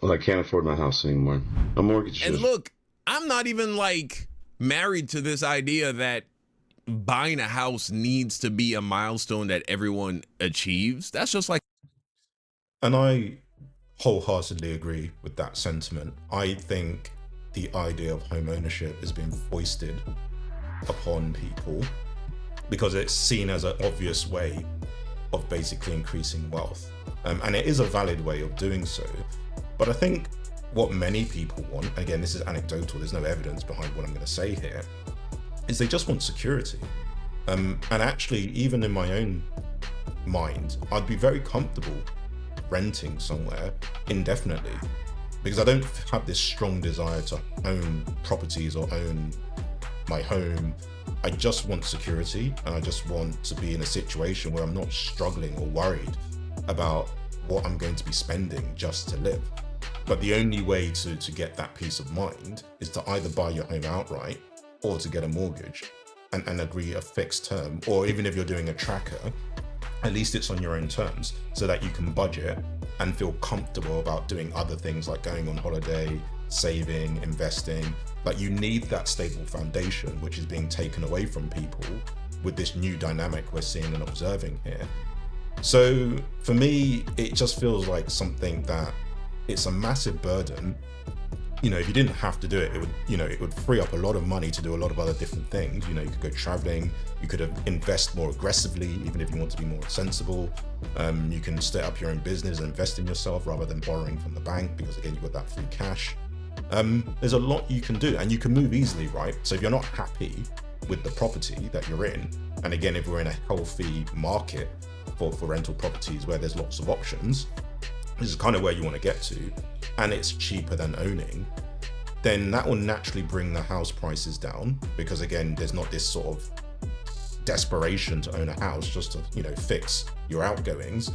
Well, I can't afford my house anymore. My mortgage And is... look, I'm not even like married to this idea that buying a house needs to be a milestone that everyone achieves. That's just like... And I wholeheartedly agree with that sentiment. I think the idea of home ownership is being foisted upon people because it's seen as an obvious way of basically increasing wealth. And it is a valid way of doing so. But I think what many people want, again, this is anecdotal, there's no evidence behind what I'm going to say here, is they just want security. And actually, even in my own mind, I'd be very comfortable renting somewhere indefinitely because I don't have this strong desire to own properties or own my home. I just want security, and I just want to be in a situation where I'm not struggling or worried about what I'm going to be spending just to live. But the only way to get that peace of mind is to either buy your home outright or to get a mortgage and agree a fixed term, or even if you're doing a tracker, at least it's on your own terms so that you can budget and feel comfortable about doing other things like going on holiday, saving, investing. Like, you need that stable foundation, which is being taken away from people with this new dynamic we're seeing and observing here. So for me, it just feels like something that it's a massive burden. You know, if you didn't have to do it, it would free up a lot of money to do a lot of other different things. You know, you could go traveling, you could invest more aggressively, even if you want to be more sensible. You can set up your own business and invest in yourself rather than borrowing from the bank, because again, you've got that free cash. There's a lot you can do, and you can move easily, right? So if you're not happy with the property that you're in, and again, if we're in a healthy market for rental properties where there's lots of options, this is kind of where you want to get to, and it's cheaper than owning, then that will naturally bring the house prices down, because again, there's not this sort of desperation to own a house just to, you know, fix your outgoings.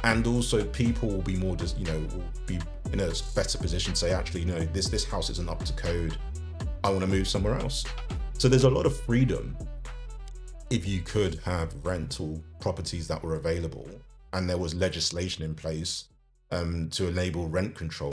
And also people will be more just, will be in a better position to say, actually, you know, this house isn't up to code, I want to move somewhere else. So there's a lot of freedom if you could have rental properties that were available and there was legislation in place to enable rent control